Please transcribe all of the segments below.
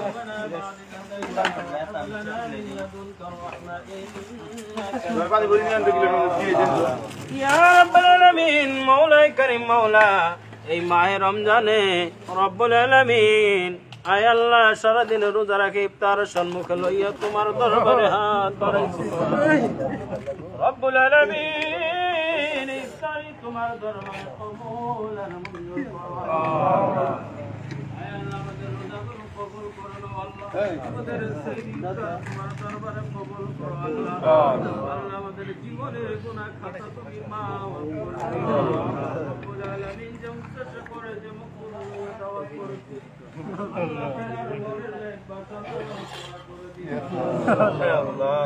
ربنا بعد إذ هديتنا وهب لنا من لدنك الرحمة إنك يا رب العالمين مولاي كريم مولا এই মাহে রমজানে রব্বুল আলামিন আয় আল্লাহ সারা দিন রোজা রাখে ইফতার সম্মুখে লইয়া তোমার দরবারে হাত বাড়াইছি রব্বুল আলামিন ইফতারি তোমার দরবারে কবুল আর মঞ্জুর করো আয় আল্লাহ আমাদের রোজাগুলো কবুল করো আল্লাহ আমাদের সিজদা তোমার দরবারে কবুল করো আল্লাহ আল্লাহ আমাদের জীবনের গুনাহ খাতা তুমি মাফ করো রব্বুল আলামিন যে উদ্দেশ্য করে যে মুকুল দাওয়াত করেছে আল্লাহ তাআলার বলে বাতা করে দিও আল্লাহ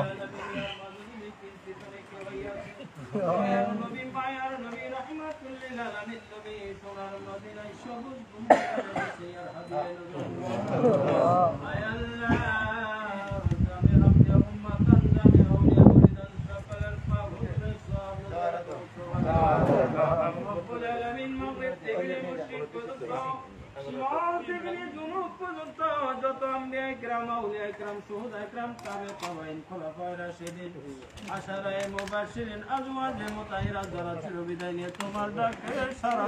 নবী মায়ার নবী রাহমাতুল লিল আলামিন নবী সোনার মদিনায় সবুজ গুম্বদে আর হাবিবে নবী আয় আল্লাহ জামে রব্বে উম্মাতান জামে আউলিয়া মুরিদান সকলের পাবনের সব রব্বুল আলামিন মাগফিরাত থেকে মুশরিক পর্যন্ত সীমার থেকে জুনুব পর্যন্ত যত আম্বিয়া ইকরাম আউলিয়া ইকরাম শুহাদা ইকরাম তাবে তাবাইন খোলাফায়ে রাশিদিন আশারায়ে মুবাশশিরিন আজওয়াজে মুতাহিরা যারা ছিল বিদায় নিয়ে তোমার ডাকে সারা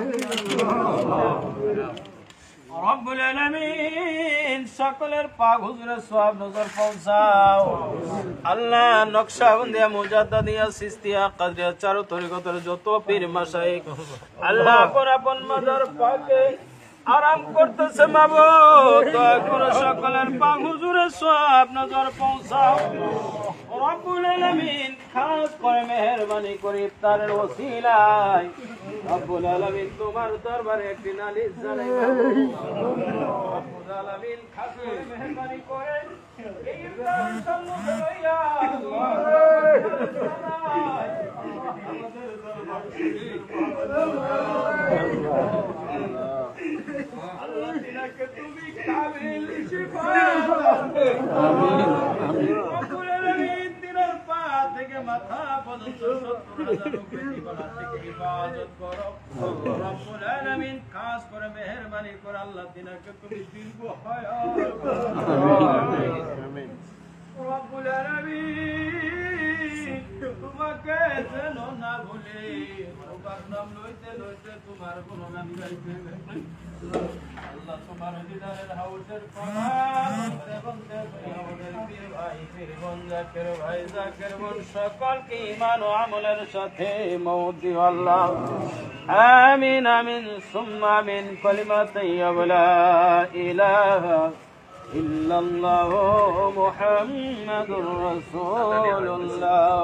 রব্বুল আলামিন সকলের পাক হুজুরের সওয়াব নজর পৌঁছাও আল্লাহ নকশবন্দিয়া মুজাদ্দিদিয়া সিস্তিয়া কাদরিয়া চারো তরিকতের যত পীর মাশায়েখ আল্লাহ আপন মাজার পাকে আরাম করতেছে মাবুদ দয়া করে সকলের পাক হুজুরের সওয়াব নজর পৌঁছাও রব্বুল আলামিন খাস করে মেহেরবানি করে ইফতারের ওসিলায় রব্বুল আলামিন তোমার দরবারে একটি নালিশ জানাই রব্বুল আলামিন খাস করে মেহেরবানি করে এই ইফতার সম্মুখে লইয়া আমাদের আল্লাহ তিনাকে তুমি কামিল শিফা আমিন রব্বুল আলামিন তিনার পা থেকে মাথা পর্যন্ত ৭০,০০০ রূপী বালা থেকে হিফাজত করো রব্বুল আলামিন খাস করে মেহেরবানি করে আল্লাহ তিনাকে তুমি দীর্ঘ হায়াত আমিন রব্বুল আলামিন তোমাকে যেন না ভুলি তোমার নাম লইতে লইতে তোমার গুণগান গাইতে আল্লাহ তোমার দিদারের হাউসের বন্দে বন্দে আমাদের পীর ভাই পীর বোন জাকের ভাই জাকের বোন সকলকে ঈমান ও আমলের সাথে মওত দিও আল্লাহ আমিন আমিন সুম্মা আমিন কালিমা তাইয়্যিবা লা ইলাহা ইল্লাল্লাহু মুহাম্মাদুর রাসূলুল্লাহ